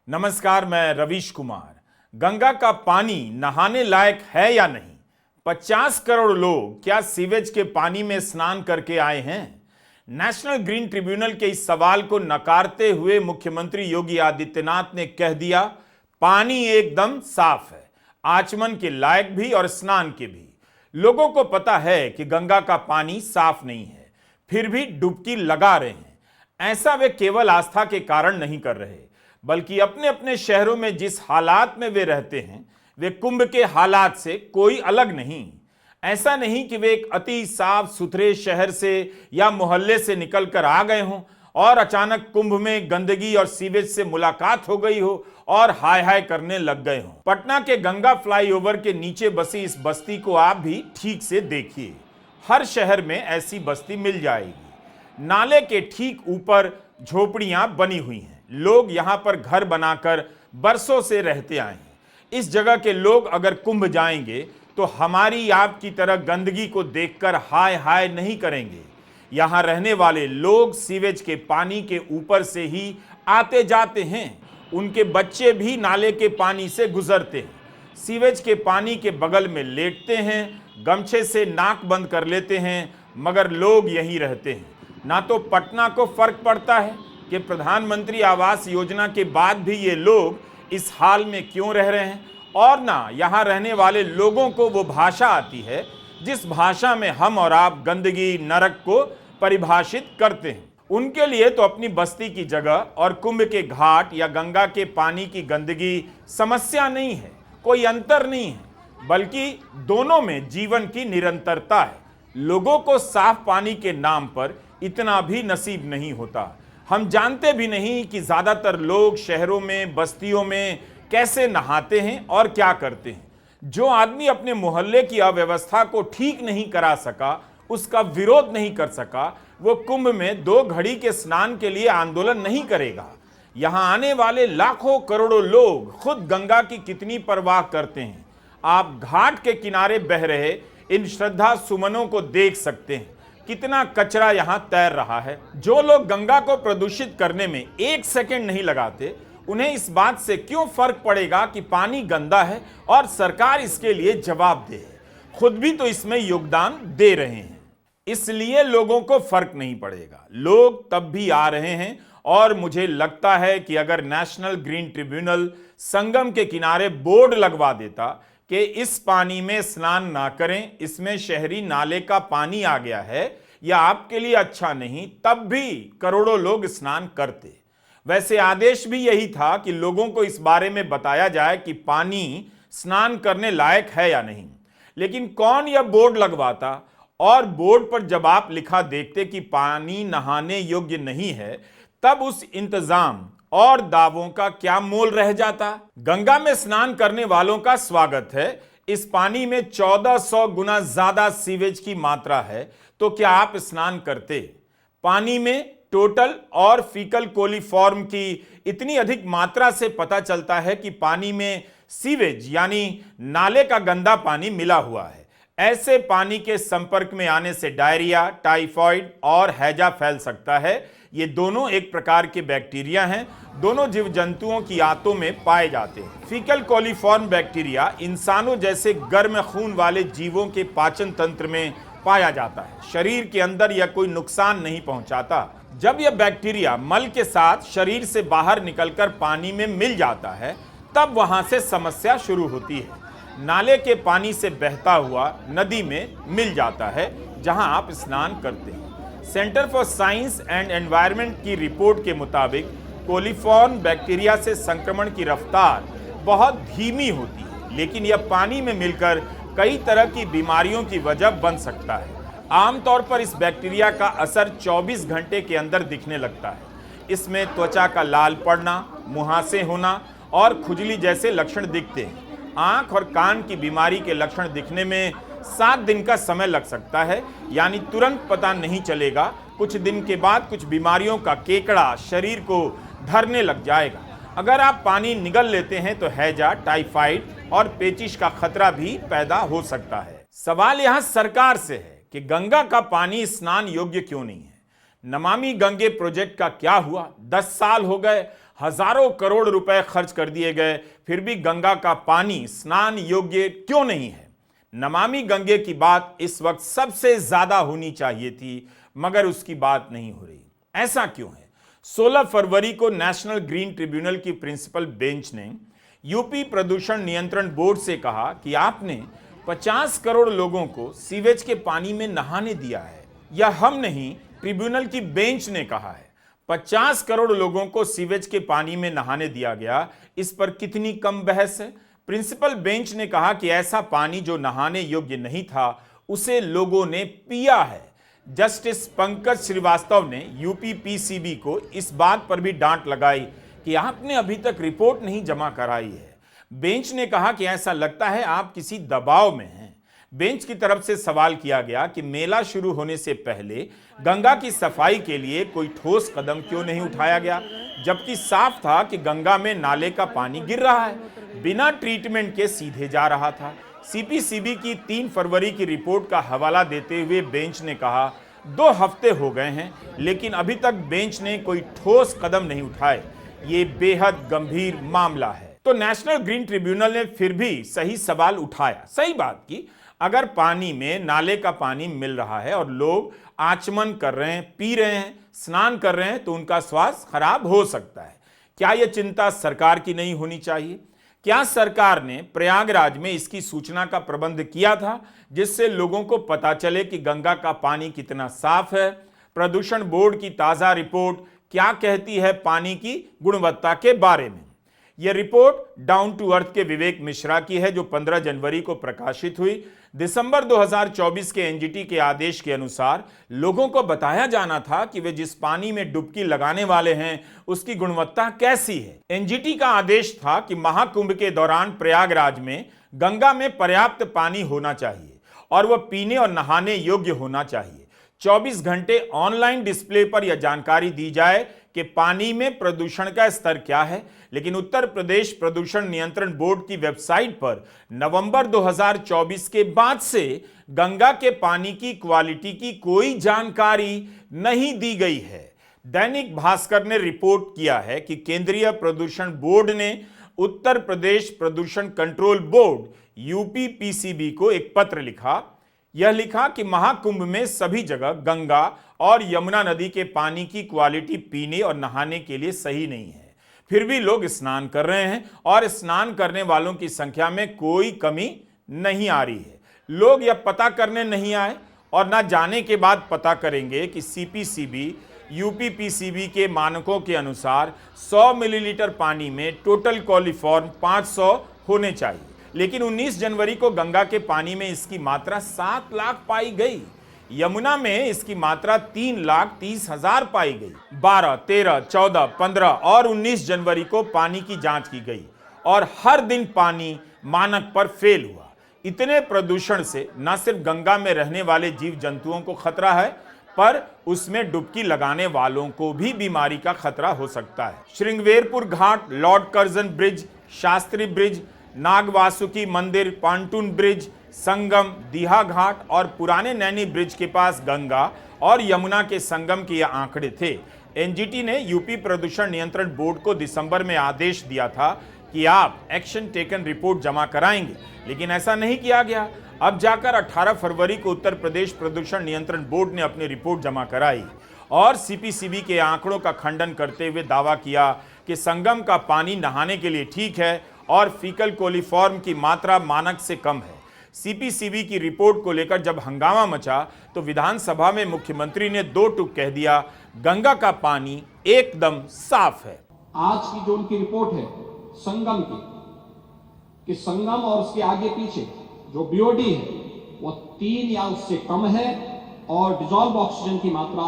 नमस्कार, मैं रवीश कुमार। गंगा का पानी नहाने लायक है या नहीं? 50 करोड़ लोग क्या सीवेज के पानी में स्नान करके आए हैं? नेशनल ग्रीन ट्रिब्यूनल के इस सवाल को नकारते हुए मुख्यमंत्री योगी आदित्यनाथ ने कह दिया, पानी एकदम साफ है, आचमन के लायक भी और स्नान के भी। लोगों को पता है कि गंगा का पानी साफ नहीं है, फिर भी डुबकी लगा रहे हैं। ऐसा वे केवल आस्था के कारण नहीं कर रहे, बल्कि अपने अपने शहरों में जिस हालात में वे रहते हैं, वे कुंभ के हालात से कोई अलग नहीं। ऐसा नहीं कि वे एक अति साफ सुथरे शहर से या मोहल्ले से निकलकर आ गए हों और अचानक कुंभ में गंदगी और सीवेज से मुलाकात हो गई हो और हाय हाय करने लग गए हों। पटना के गंगा फ्लाईओवर के नीचे बसी इस बस्ती को आप भी ठीक से देखिए। हर शहर में ऐसी बस्ती मिल जाएगी। नाले के ठीक ऊपर झोपड़ियां बनी हुई हैं। लोग यहां पर घर बनाकर बरसों से रहते आए हैं। इस जगह के लोग अगर कुंभ जाएंगे तो हमारी आपकी तरह गंदगी को देखकर हाय हाय नहीं करेंगे। यहां रहने वाले लोग सीवेज के पानी के ऊपर से ही आते जाते हैं। उनके बच्चे भी नाले के पानी से गुजरते हैं, सीवेज के पानी के बगल में लेटते हैं, गमछे से नाक बंद कर लेते हैं, मगर लोग यहीं रहते हैं। ना तो पटना को फर्क पड़ता है कि प्रधानमंत्री आवास योजना के बाद भी ये लोग इस हाल में क्यों रह रहे हैं, और ना यहाँ रहने वाले लोगों को वो भाषा आती है जिस भाषा में हम और आप गंदगी नरक को परिभाषित करते हैं। उनके लिए तो अपनी बस्ती की जगह और कुंभ के घाट या गंगा के पानी की गंदगी समस्या नहीं है, कोई अंतर नहीं है, बल्कि दोनों में जीवन की निरंतरता है। लोगों को साफ पानी के नाम पर इतना भी नसीब नहीं होता। हम जानते भी नहीं कि ज्यादातर लोग शहरों में, बस्तियों में कैसे नहाते हैं और क्या करते हैं। जो आदमी अपने मोहल्ले की अव्यवस्था को ठीक नहीं करा सका, उसका विरोध नहीं कर सका, वो कुंभ में 2 घड़ी के स्नान के लिए आंदोलन नहीं करेगा। यहां आने वाले लाखों करोड़ों लोग खुद गंगा की कितनी परवाह करते हैं। आप घाट के किनारे बह रहे इन श्रद्धा सुमनों को देख सकते हैं, कितना कचरा यहां तैर रहा है। जो लोग गंगा को प्रदूषित करने में 1 सेकंड नहीं लगाते, उन्हें इस बात से क्यों फर्क पड़ेगा कि पानी गंदा है और सरकार इसके लिए जवाबदेह है। खुद भी तो इसमें योगदान दे रहे हैं, इसलिए लोगों को फर्क नहीं पड़ेगा। लोग तब भी आ रहे हैं, और मुझे लगता है कि अगर नेशनल ग्रीन ट्रिब्यूनल संगम के किनारे बोर्ड लगवा देता कि इस पानी में स्नान ना करें, इसमें शहरी नाले का पानी आ गया है, यह आपके लिए अच्छा नहीं, तब भी करोड़ों लोग स्नान करते। वैसे आदेश भी यही था कि लोगों को इस बारे में बताया जाए कि पानी स्नान करने लायक है या नहीं। लेकिन कौन यह बोर्ड लगवाता, और बोर्ड पर जब आप लिखा देखते कि पानी नहाने योग्य नहीं है, तब उस इंतजाम और दावों का क्या मोल रह जाता। गंगा में स्नान करने वालों का स्वागत है। इस पानी में 1400 गुना ज्यादा सीवेज की मात्रा है, तो क्या आप स्नान करते? पानी में टोटल और फीकल कोलीफॉर्म की इतनी अधिक मात्रा से पता चलता है कि पानी में सीवेज यानी नाले का गंदा पानी मिला हुआ है। ऐसे पानी के संपर्क में आने से डायरिया, टाइफॉइड और हैजा फैल सकता है। ये दोनों एक प्रकार के बैक्टीरिया हैं, दोनों जीव जंतुओं की आंतों में पाए जाते हैं। फीकल कोलीफॉर्म बैक्टीरिया इंसानों जैसे गर्म खून वाले जीवों के पाचन तंत्र में पाया जाता है। शरीर के अंदर यह कोई नुकसान नहीं पहुंचाता। जब यह बैक्टीरिया मल के साथ शरीर से बाहर निकलकर पानी में मिल जाता है, तब वहां से समस्या शुरू होती है। नाले के पानी से बहता हुआ नदी में मिल जाता है, जहां आप स्नान करते हैं। Centre for science and environment की रिपोर्ट के मुताबिक कोलीफॉर्म बैक्टीरिया से संक्रमण की रफ्तार बहुत धीमी होती है, लेकिन यह पानी में मिलकर कई तरह की बीमारियों की वजह बन सकता है। आमतौर पर इस बैक्टीरिया का असर 24 घंटे के अंदर दिखने लगता है। इसमें त्वचा का लाल पड़ना, मुहासे होना और खुजली जैसे लक्षण दिखते हैं। आंख और कान की बीमारी के लक्षण दिखने में 7 दिन का समय लग सकता है, यानी तुरंत पता नहीं चलेगा। कुछ दिन के बाद कुछ बीमारियों का केकड़ा शरीर को धरने लग जाएगा। अगर आप पानी निगल लेते हैं तो हैजा, टाइफाइड और पेचिश का खतरा भी पैदा हो सकता है। सवाल यहां सरकार से है कि गंगा का पानी स्नान योग्य क्यों नहीं है। नमामि गंगे प्रोजेक्ट का क्या हुआ? 10 साल हो गए, हजारों करोड़ रुपए खर्च कर दिए गए, फिर भी गंगा का पानी स्नान योग्य क्यों नहीं है? नमामि गंगे की बात इस वक्त सबसे ज्यादा होनी चाहिए थी, मगर उसकी बात नहीं हो रही। ऐसा क्यों है? 16 फरवरी को नेशनल ग्रीन ट्रिब्यूनल की प्रिंसिपल बेंच ने यूपी प्रदूषण नियंत्रण बोर्ड से कहा कि आपने 50 करोड़ लोगों को सीवेज के पानी में नहाने दिया है। यह हम नहीं, ट्रिब्यूनल की बेंच ने कहा है। 50 करोड़ लोगों को सीवेज के पानी में नहाने दिया गया, इस पर कितनी कम बहस है। प्रिंसिपल बेंच ने कहा कि ऐसा पानी जो नहाने योग्य नहीं था, उसे लोगों ने पिया है। जस्टिस पंकज श्रीवास्तव ने यूपी पीसीबी को इस बात पर भी डांट लगाई कि आपने अभी तक रिपोर्ट नहीं जमा कराई है। बेंच ने कहा कि ऐसा लगता है आप किसी दबाव में हैं। बेंच की तरफ से सवाल किया गया कि मेला शुरू होने से पहले गंगा की सफाई के लिए कोई ठोस कदम क्यों नहीं उठाया गया, जबकि साफ था कि गंगा में नाले का पानी गिर रहा है, बिना ट्रीटमेंट के सीधे जा रहा था। सीपीसीबी की 3 फरवरी की रिपोर्ट का हवाला देते हुए बेंच ने कहा 2 हफ्ते हो गए हैं, लेकिन अभी तक बेंच ने कोई ठोस कदम नहीं उठाए। ये बेहद गंभीर मामला है। तो नेशनल ग्रीन ट्रिब्यूनल ने फिर भी सही सवाल उठाया, सही बात की। अगर पानी में नाले का पानी मिल रहा है और लोग आचमन कर रहे हैं, पी रहे हैं, स्नान कर रहे हैं, तो उनका स्वास्थ्य खराब हो सकता है। क्या यह चिंता सरकार की नहीं होनी चाहिए? क्या सरकार ने प्रयागराज में इसकी सूचना का प्रबंध किया था, जिससे लोगों को पता चले कि गंगा का पानी कितना साफ है? प्रदूषण बोर्ड की ताजा रिपोर्ट क्या कहती है पानी की गुणवत्ता के बारे में? यह रिपोर्ट डाउन टू अर्थ के विवेक मिश्रा की है, जो 15 जनवरी को प्रकाशित हुई। दिसंबर 2024 के एनजीटी के आदेश के अनुसार लोगों को बताया जाना था कि वे जिस पानी में डुबकी लगाने वाले हैं, उसकी गुणवत्ता कैसी है। एनजीटी का आदेश था कि महाकुंभ के दौरान प्रयागराज में गंगा में पर्याप्त पानी होना चाहिए और वह पीने और नहाने योग्य होना चाहिए। 24 घंटे ऑनलाइन डिस्प्ले पर यह जानकारी दी जाए कि पानी में प्रदूषण का स्तर क्या है, लेकिन उत्तर प्रदेश प्रदूषण नियंत्रण बोर्ड की वेबसाइट पर नवंबर 2024 के बाद से गंगा के पानी की क्वालिटी की कोई जानकारी नहीं दी गई है। दैनिक भास्कर ने रिपोर्ट किया है कि केंद्रीय प्रदूषण बोर्ड ने उत्तर प्रदेश प्रदूषण कंट्रोल बोर्ड यूपी पीसीबी को एक पत्र लिखा। यह लिखा कि महाकुंभ में सभी जगह गंगा और यमुना नदी के पानी की क्वालिटी पीने और नहाने के लिए सही नहीं है, फिर भी लोग स्नान कर रहे हैं और स्नान करने वालों की संख्या में कोई कमी नहीं आ रही है। लोग यह पता करने नहीं आए और ना जाने के बाद पता करेंगे कि सीपीसीबी यूपी पीसीबी के मानकों के अनुसार 100 मिलीलीटर पानी में टोटल कॉलीफॉर्म 500 होने चाहिए, लेकिन 19 जनवरी को गंगा के पानी में इसकी मात्रा 7 लाख पाई गई। यमुना में इसकी मात्रा 3,30,000 पाई गई। 12, 13, 14, 15 और 19 जनवरी को पानी की जांच की गई और हर दिन पानी मानक पर फेल हुआ। इतने प्रदूषण से न सिर्फ गंगा में रहने वाले जीव जंतुओं को खतरा है, पर उसमें डुबकी लगाने वालों को भी बीमारी का खतरा हो सकता है। Shringverpur Ghat, Lord Curzon bridge, Shastri bridge, Nagvasuki Mandir, pontoon bridge, संगम, दीहा घाट और पुराने नैनी ब्रिज के पास गंगा और यमुना के संगम के ये आंकड़े थे। एनजीटी ने यूपी प्रदूषण नियंत्रण बोर्ड को दिसंबर में आदेश दिया था कि आप एक्शन टेकन रिपोर्ट जमा कराएंगे, लेकिन ऐसा नहीं किया गया। अब जाकर 18 फरवरी को उत्तर प्रदेश प्रदूषण नियंत्रण बोर्ड ने अपनी रिपोर्ट जमा कराई और सीपीसीबी के आंकड़ों का खंडन करते हुए दावा किया कि संगम का पानी नहाने के लिए ठीक है और फीकल कोलीफॉर्म की मात्रा मानक से कम है। सीपीसीबी की रिपोर्ट को लेकर जब हंगामा मचा तो विधानसभा में मुख्यमंत्री ने 2 टूक कह दिया, गंगा का पानी एकदम साफ है। आज की जो उनकी रिपोर्ट है संगम की, कि संगम और उसके आगे पीछे जो बीओडी है वो 3 या उससे कम है और डिजॉल्व ऑक्सीजन की मात्रा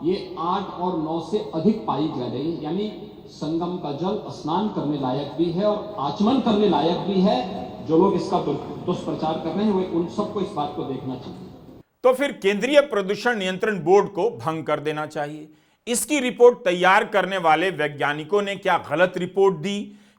ये 8 और 9 से अधिक पाई जा रही है। यानी संगम का जल स्नान करने लायक भी है और आचमन करने लायक भी है। जो लोग इसका दुष्प्रचार कर रहे हैं वे उन सबको इस बात को देखना चाहिए। तो फिर केंद्रीय प्रदूषण नियंत्रण बोर्ड को भंग कर देना चाहिए। इसकी रिपोर्ट तैयार करने वाले वैज्ञानिकों ने क्या गलत रिपोर्ट दी?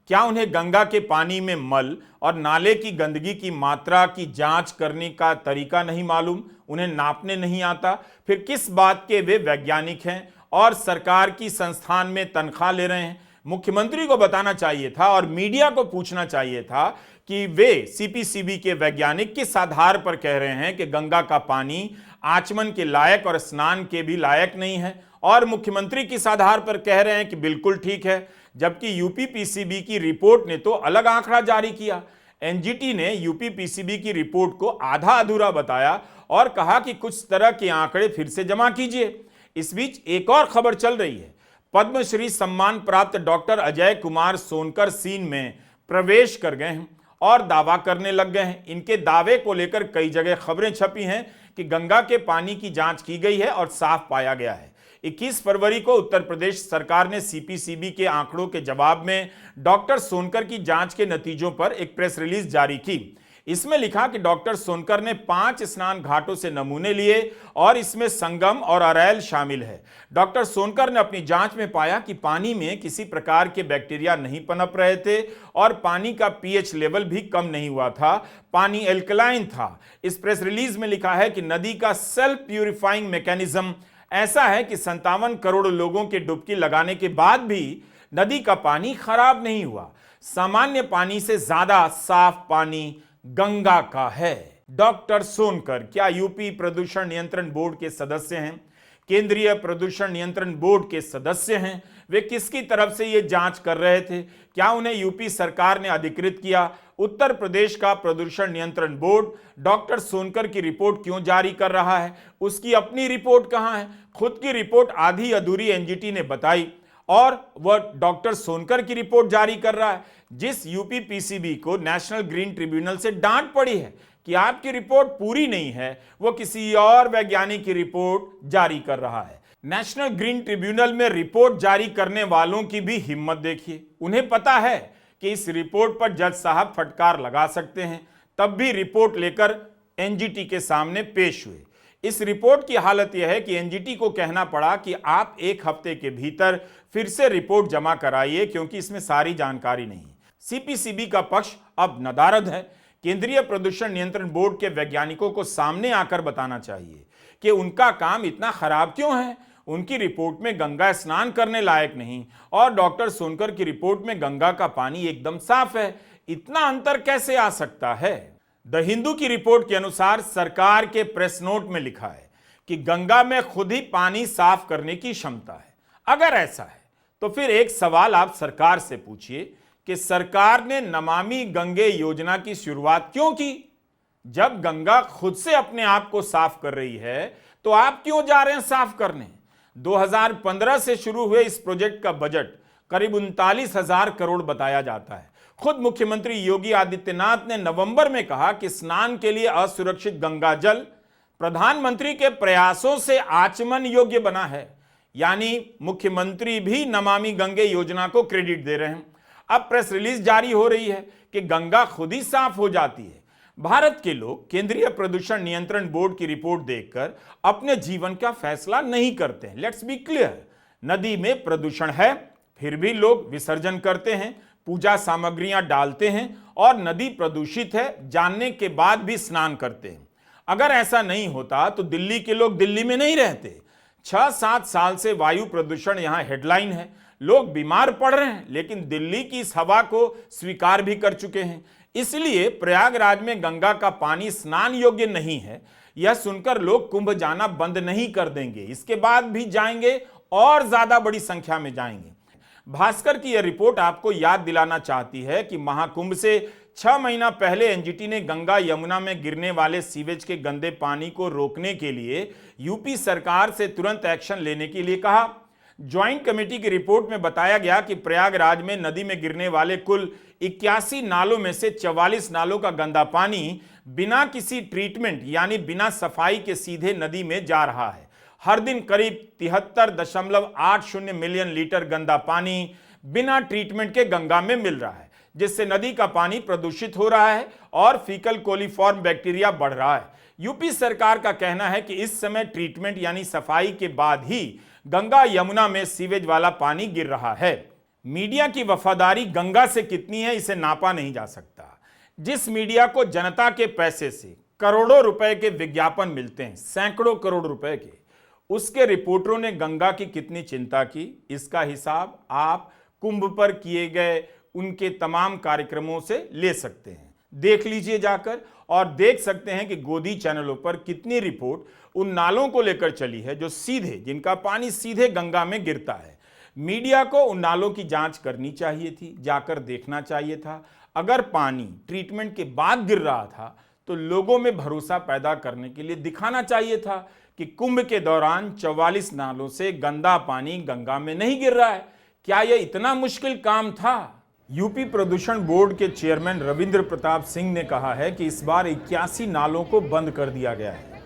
क्या उन्हें गंगा के पानी में मल और नाले की गंदगी की मात्रा की जांच करने का तरीका नहीं मालूम? उन्हें नापने नहीं आता? फिर किस बात के वे वैज्ञानिक हैं और सरकार की संस्थान में तनख्वाह ले रहे हैं? मुख्यमंत्री को बताना चाहिए था और मीडिया को पूछना चाहिए था कि वे सीपीसीबी के वैज्ञानिक किस आधार पर कह रहे हैं कि गंगा का पानी आचमन के लायक और स्नान के भी लायक नहीं है, और मुख्यमंत्री किस आधार पर कह रहे हैं कि बिल्कुल ठीक है, जबकि यूपीपीसीबी की रिपोर्ट ने तो अलग आंकड़ा जारी किया। एनजीटी ने यूपीपीसीबी की रिपोर्ट को आधा अधूरा बताया और कहा कि कुछ तरह के आंकड़े फिर से जमा कीजिए। इस बीच एक और खबर चल रही है। पद्मश्री सम्मान प्राप्त डॉक्टर अजय कुमार सोनकर सीन में प्रवेश कर गए हैं और दावा करने लग गए हैं। इनके दावे को लेकर कई जगह खबरें छपी हैं कि गंगा के पानी की जांच की गई है और साफ पाया गया है। 21 फरवरी को उत्तर प्रदेश सरकार ने सीपीसीबी के आंकड़ों के जवाब में डॉक्टर सोनकर की जांच के नतीजों पर एक प्रेस रिलीज जारी की। इसमें लिखा कि डॉक्टर सोनकर ने 5 स्नान घाटों से नमूने लिए और इसमें संगम और अरैल शामिल है। डॉक्टर सोनकर ने अपनी जांच में पाया कि पानी में किसी प्रकार के बैक्टीरिया नहीं पनप रहे थे और पानी का पीएच लेवल भी कम नहीं हुआ था, पानी एल्कलाइन था। इस प्रेस रिलीज में लिखा है कि नदी का सेल्फ प्यूरिफाइंग मैकेनिज्म ऐसा है कि 57 करोड़ लोगों के डुबकी लगाने के बाद भी नदी का पानी खराब नहीं हुआ। सामान्य पानी से ज्यादा साफ पानी गंगा का है। डॉक्टर सोनकर क्या यूपी प्रदूषण नियंत्रण बोर्ड के सदस्य हैं? केंद्रीय प्रदूषण नियंत्रण बोर्ड के सदस्य हैं? वे किसकी तरफ से ये जांच कर रहे थे? क्या उन्हें यूपी सरकार ने अधिकृत किया? उत्तर प्रदेश का प्रदूषण नियंत्रण बोर्ड डॉक्टर सोनकर की रिपोर्ट क्यों जारी कर रहा है? उसकी अपनी रिपोर्ट कहां है? खुद की रिपोर्ट आधी अधूरी एनजीटी ने बताई और वह डॉक्टर सोनकर की रिपोर्ट जारी कर रहा है, जिस यूपीपीसीबी को नेशनल ग्रीन ट्रिब्यूनल से डांट पड़ी है कि आपकी रिपोर्ट पूरी नहीं है, वो किसी और वैज्ञानिक की रिपोर्ट जारी कर रहा है। नेशनल ग्रीन ट्रिब्यूनल में रिपोर्ट जारी करने वालों की भी हिम्मत देखिए। उन्हें पता है कि इस रिपोर्ट पर जज साहब फटकार लगा सकते हैं, तब भी रिपोर्ट लेकर एनजीटी के सामने पेश हुए। इस रिपोर्ट की हालत यह है कि एनजीटी को कहना पड़ा कि आप 1 हफ्ते के भीतर फिर से रिपोर्ट जमा कराइए, क्योंकि इसमें सारी जानकारी नहीं। सीपीसीबी का पक्ष अब नदारद है। केंद्रीय प्रदूषण नियंत्रण बोर्ड के वैज्ञानिकों को सामने आकर बताना चाहिए कि उनका काम इतना खराब क्यों है। उनकी रिपोर्ट में गंगा स्नान करने लायक नहीं और डॉक्टर सोनकर की रिपोर्ट में गंगा का पानी एकदम साफ है। इतना अंतर कैसे आ सकता है? द हिंदू की रिपोर्ट के अनुसार सरकार के प्रेस नोट में लिखा है कि गंगा में खुद ही पानी साफ करने की क्षमता है। अगर ऐसा है तो फिर एक सवाल आप सरकार से पूछिए कि सरकार ने नमामि गंगे योजना की शुरुआत क्यों की? जब गंगा खुद से अपने आप को साफ कर रही है तो आप क्यों जा रहे हैं साफ करने? 2015 से शुरू हुए इस प्रोजेक्ट का बजट करीब 39,000 करोड़ बताया जाता है। खुद मुख्यमंत्री योगी आदित्यनाथ ने नवंबर में कहा कि स्नान के लिए असुरक्षित गंगा जल प्रधानमंत्री के प्रयासों से आचमन योग्य बना है। यानी मुख्यमंत्री भी नमामि गंगे योजना को क्रेडिट दे रहे हैं। अब प्रेस रिलीज जारी हो रही है कि गंगा खुद ही साफ हो जाती है। भारत के लोग केंद्रीय प्रदूषण नियंत्रण बोर्ड की रिपोर्ट देखकर अपने जीवन का फैसला नहीं करते हैं। लेट्स बी क्लियर, नदी में प्रदूषण है, फिर भी लोग विसर्जन करते हैं, पूजा सामग्रियां डालते हैं और नदी प्रदूषित है जानने के बाद भी स्नान करते हैं। अगर ऐसा नहीं होता तो दिल्ली के लोग दिल्ली में नहीं रहते। 6-7 साल से वायु प्रदूषण यहां हेडलाइन है। लोग बीमार पड़ रहे हैं, लेकिन दिल्ली की इस हवा को स्वीकार भी कर चुके हैं। इसलिए प्रयागराज में गंगा का पानी स्नान योग्य नहीं है, यह सुनकर लोग कुंभ जाना बंद नहीं कर देंगे। इसके बाद भी जाएंगे और ज्यादा बड़ी संख्या में जाएंगे। भास्कर की यह रिपोर्ट आपको याद दिलाना चाहती है कि महाकुंभ से 6 महीना पहले एनजीटी ने गंगा यमुना में गिरने वाले सीवेज के गंदे पानी को रोकने के लिए यूपी सरकार से तुरंत एक्शन लेने के लिए कहा। ज्वाइंट कमेटी की रिपोर्ट में बताया गया कि प्रयागराज में नदी में गिरने वाले कुल 81 नालों में से 44 नालों का गंदा पानी बिना किसी ट्रीटमेंट यानी बिना सफाई के सीधे नदी में जा रहा है। हर दिन करीब 73.80 मिलियन लीटर गंदा पानी बिना ट्रीटमेंट के गंगा में मिल रहा है, जिससे नदी का पानी प्रदूषित हो रहा है और फीकल कोलीफॉर्म बैक्टीरिया बढ़ रहा है। यूपी सरकार का कहना है कि इस समय ट्रीटमेंट यानी सफाई के बाद ही गंगा यमुना में सीवेज वाला पानी गिर रहा है। मीडिया की वफादारी गंगा से कितनी है इसे नापा नहीं जा सकता। जिस मीडिया को जनता के पैसे से करोड़ों रुपए के विज्ञापन मिलते हैं, सैकड़ों करोड़ रुपए के, उसके रिपोर्टरों ने गंगा की कितनी चिंता की, इसका हिसाब आप कुंभ पर किए गए उनके तमाम कार्यक्रमों से ले सकते हैं। देख लीजिए जाकर, और देख सकते हैं कि गोदी चैनलों पर कितनी रिपोर्ट उन नालों को लेकर चली है जो सीधे, जिनका पानी सीधे गंगा में गिरता है। मीडिया को उन नालों की जांच करनी चाहिए थी, जाकर देखना चाहिए था। अगर पानी ट्रीटमेंट के बाद गिर रहा था तो लोगों में भरोसा पैदा करने के लिए दिखाना चाहिए था कि कुंभ के दौरान 44 नालों से गंदा पानी गंगा में नहीं गिर रहा है। क्या यह इतना मुश्किल काम था? यूपी प्रदूषण बोर्ड के चेयरमैन रविंद्र प्रताप सिंह ने कहा है कि इस बार 81 नालों को बंद कर दिया गया है।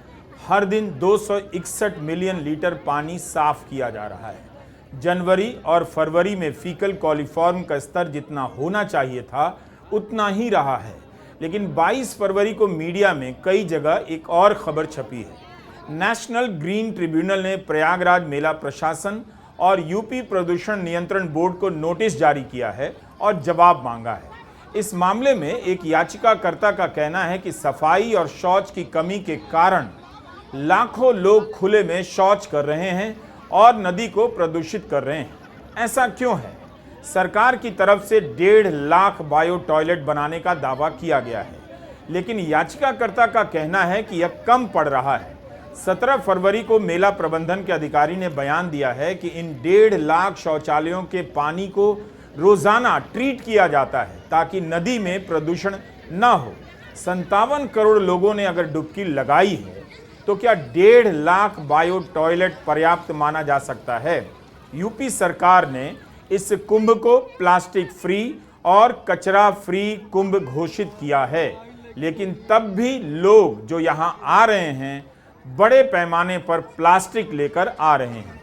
हर दिन 261 मिलियन लीटर पानी साफ किया जा रहा है। जनवरी और फरवरी में फीकल कॉलीफॉर्म का स्तर जितना होना चाहिए था उतना ही रहा है, लेकिन 22 फरवरी को मीडिया में कई जगह एक और खबर छपी है। नेशनल ग्रीन ट्रिब्यूनल ने प्रयागराज मेला प्रशासन और यूपी प्रदूषण नियंत्रण बोर्ड को नोटिस जारी किया है और जवाब मांगा है। इस मामले में एक याचिकाकर्ता का कहना है कि सफाई और शौच की कमी के कारण लाखों लोग खुले में शौच कर रहे हैं और नदी को प्रदूषित कर रहे हैं। ऐसा क्यों है? सरकार की तरफ से 1.5 लाख बायो टॉयलेट बनाने का दावा किया गया है, लेकिन याचिकाकर्ता का कहना है कि यह कम पड़ रहा है। 17 फरवरी को मेला प्रबंधन के अधिकारी ने बयान दिया है कि इन 1.5 लाख शौचालयों के पानी को रोजाना ट्रीट किया जाता है ताकि नदी में प्रदूषण न हो। 57 करोड़ लोगों ने अगर डुबकी लगाई है तो क्या 1.5 लाख बायो टॉयलेट पर्याप्त माना जा सकता है? यूपी सरकार ने इस कुंभ को प्लास्टिक फ्री और कचरा फ्री कुंभ घोषित किया है, लेकिन तब भी लोग जो यहां आ रहे हैं बड़े पैमाने पर प्लास्टिक लेकर आ रहे हैं।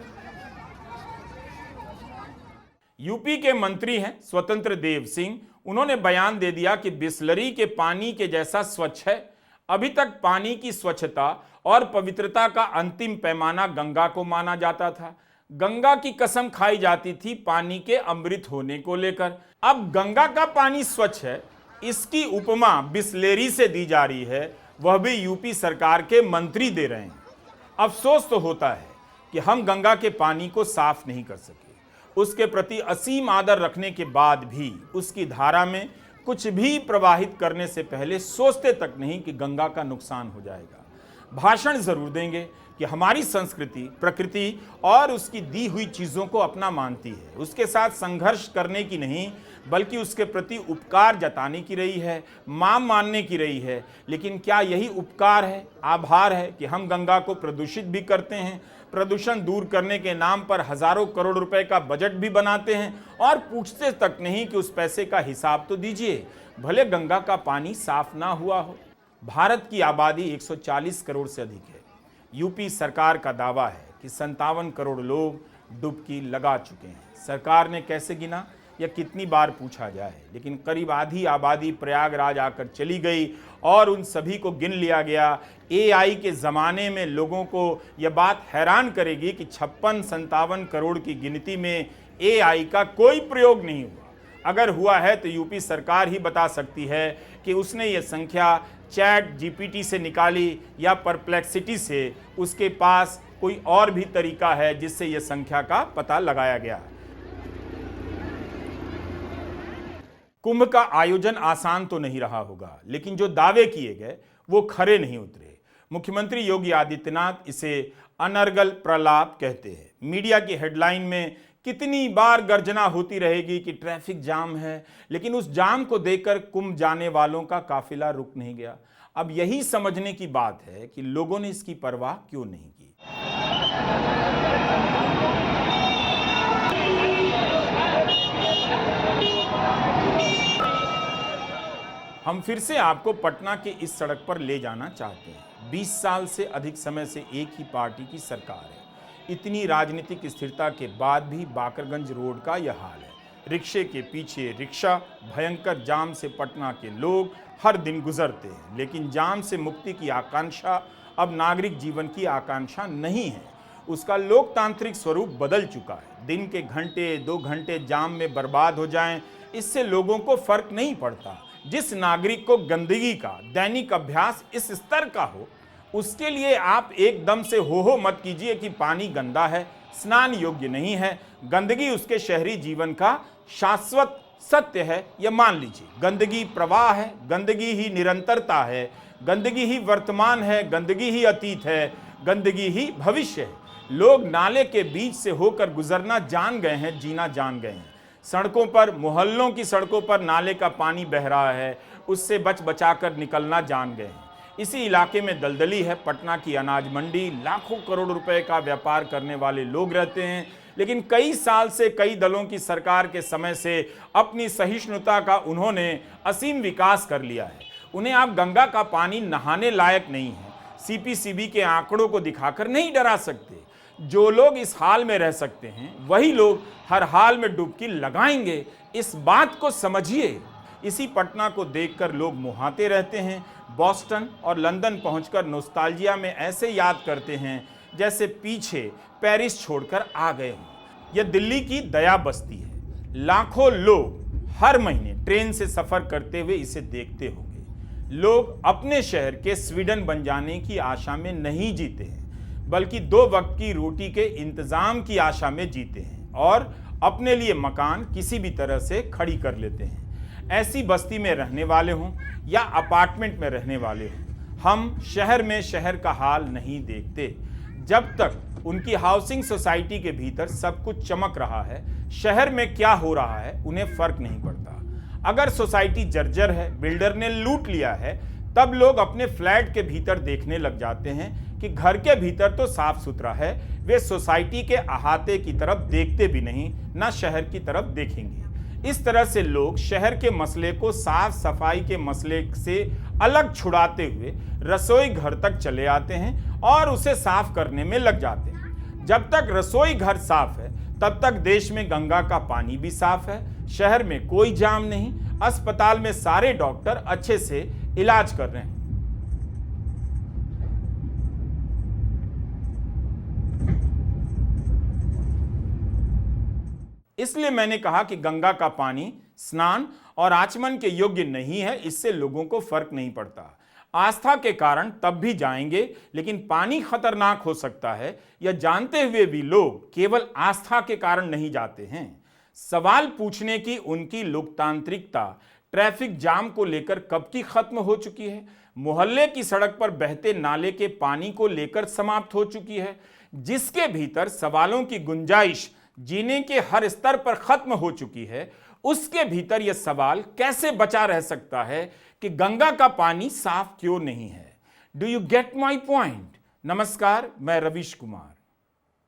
यूपी के मंत्री हैं स्वतंत्र देव सिंह, उन्होंने बयान दे दिया कि बिसलरी के पानी के जैसा स्वच्छ है। अभी तक पानी की स्वच्छता और पवित्रता का अंतिम पैमाना गंगा को माना जाता था। गंगा की कसम खाई जाती थी पानी के अमृत होने को लेकर। अब गंगा का पानी स्वच्छ है, इसकी उपमा बिसलेरी से दी जा रही है, वह भी यूपी सरकार के मंत्री दे रहे हैं। अफसोस तो होता है कि हम गंगा के पानी को साफ नहीं कर सके। उसके प्रति असीम आदर रखने के बाद भी उसकी धारा में कुछ भी प्रवाहित करने से पहले सोचते तक नहीं कि गंगा का नुकसान हो जाएगा। भाषण जरूर देंगे कि हमारी संस्कृति प्रकृति और उसकी दी हुई चीज़ों को अपना मानती है, उसके साथ संघर्ष करने की नहीं बल्कि उसके प्रति उपकार जताने की रही है, मां मानने की रही है। लेकिन क्या यही उपकार है, आभार है कि हम गंगा को प्रदूषित भी करते हैं, प्रदूषण दूर करने के नाम पर हजारों करोड़ रुपए का बजट भी बनाते हैं और पूछते तक नहीं कि उस पैसे का हिसाब तो दीजिए, भले गंगा का पानी साफ ना हुआ हो। भारत की आबादी 140 करोड़ से अधिक है। यूपी सरकार का दावा है कि 57 करोड़ लोग डुबकी लगा चुके हैं। सरकार ने कैसे गिना या कितनी बार पूछा जाए, लेकिन करीब आधी आबादी प्रयागराज आकर चली गई और उन सभी को गिन लिया गया। एआई के ज़माने में लोगों को यह बात हैरान करेगी कि 56-57 करोड़ की गिनती में एआई का कोई प्रयोग नहीं हुआ। अगर हुआ है तो यूपी सरकार ही बता सकती है कि उसने ये संख्या चैट जीपीटी से निकाली या परप्लेक्सिटी से। उसके पास कोई और भी तरीका है जिससे यह संख्या का पता लगाया गया। कुंभ का आयोजन आसान तो नहीं रहा होगा, लेकिन जो दावे किए गए वो खरे नहीं उतरे। मुख्यमंत्री योगी आदित्यनाथ इसे अनर्गल प्रलाप कहते हैं। मीडिया की हेडलाइन में कितनी बार गर्जना होती रहेगी कि ट्रैफिक जाम है, लेकिन उस जाम को देखकर कुंभ जाने वालों का काफिला रुक नहीं गया। अब यही समझने की बात है कि लोगों ने इसकी परवाह क्यों नहीं की। हम फिर से आपको पटना के इस सड़क पर ले जाना चाहते हैं। 20 साल से अधिक समय से एक ही पार्टी की सरकार है। इतनी राजनीतिक स्थिरता के बाद भी बाकरगंज रोड का यह हाल है। रिक्शे के पीछे रिक्शा, भयंकर जाम से पटना के लोग हर दिन गुजरते हैं, लेकिन जाम से मुक्ति की आकांक्षा अब नागरिक जीवन की आकांक्षा नहीं है। उसका लोकतांत्रिक स्वरूप बदल चुका है। दिन के घंटे 2 घंटे जाम में बर्बाद हो जाएं, इससे लोगों को फर्क नहीं पड़ता। जिस नागरिक को गंदगी का दैनिक अभ्यास इस स्तर का हो, उसके लिए आप एकदम से हो मत कीजिए कि पानी गंदा है, स्नान योग्य नहीं है। गंदगी उसके शहरी जीवन का शाश्वत सत्य है, यह मान लीजिए। गंदगी प्रवाह है, गंदगी ही निरंतरता है, गंदगी ही वर्तमान है, गंदगी ही अतीत है, गंदगी ही भविष्य है। लोग नाले के बीच से होकर गुजरना जान गए हैं, जीना जान गए हैं। सड़कों पर, मोहल्लों की सड़कों पर नाले का पानी बह रहा है, उससे बच बचाकर निकलना जान गए हैं। इसी इलाके में दलदली है, पटना की अनाज मंडी, लाखों करोड़ रुपए का व्यापार करने वाले लोग रहते हैं। लेकिन कई साल से, कई दलों की सरकार के समय से अपनी सहिष्णुता का उन्होंने असीम विकास कर लिया है। उन्हें आप गंगा का पानी नहाने लायक नहीं है, सीपीसीबी के आंकड़ों को दिखाकर नहीं डरा सकते। जो लोग इस हाल में रह सकते हैं, वही लोग हर हाल में डुबकी लगाएंगे, इस बात को समझिए। इसी पटना को देखकर लोग मुहाते रहते हैं। बॉस्टन और लंदन पहुंचकर नोस्टाल्जिया में ऐसे याद करते हैं जैसे पीछे पेरिस छोड़कर आ गए हों। यह दिल्ली की दया बस्ती है। लाखों लोग हर महीने ट्रेन से सफर करते हुए इसे देखते होंगे। लोग अपने शहर के स्वीडन बन जाने की आशा में नहीं जीते हैं, बल्कि 2 वक्त की रोटी के इंतजाम की आशा में जीते हैं और अपने लिए मकान किसी भी तरह से खड़ी कर लेते हैं। ऐसी बस्ती में रहने वाले हों या अपार्टमेंट में रहने वाले हों, हम शहर में शहर का हाल नहीं देखते। जब तक उनकी हाउसिंग सोसाइटी के भीतर सब कुछ चमक रहा है, शहर में क्या हो रहा है उन्हें फर्क नहीं पड़ता। अगर सोसाइटी जर्जर है, बिल्डर ने लूट लिया है, तब लोग अपने फ्लैट के भीतर देखने लग जाते हैं कि घर के भीतर तो साफ सुथरा है। वे सोसाइटी के अहाते की तरफ देखते भी नहीं, ना शहर की तरफ देखेंगे। इस तरह से लोग शहर के मसले को साफ सफाई के मसले से अलग छुड़ाते हुए रसोई घर तक चले आते हैं और उसे साफ करने में लग जाते हैं। जब तक रसोई घर साफ है, तब तक देश में गंगा का पानी भी साफ है। शहर में कोई जाम नहीं, अस्पताल में सारे डॉक्टर अच्छे से इलाज कर रहे हैं। इसलिए मैंने कहा कि गंगा का पानी स्नान और आचमन के योग्य नहीं है, इससे लोगों को फर्क नहीं पड़ता। आस्था के कारण तब भी जाएंगे, लेकिन पानी खतरनाक हो सकता है, यह जानते हुए भी लोग केवल आस्था के कारण नहीं जाते हैं। सवाल पूछने की उनकी लोकतांत्रिकता ट्रैफिक जाम को लेकर कब की खत्म हो चुकी है, मोहल्ले की सड़क पर बहते नाले के पानी को लेकर समाप्त हो चुकी है। जिसके भीतर सवालों की गुंजाइश जीने के हर स्तर पर खत्म हो चुकी है, उसके भीतर यह सवाल कैसे बचा रह सकता है कि गंगा का पानी साफ क्यों नहीं है। Do you get my point? नमस्कार, मैं रवीश कुमार।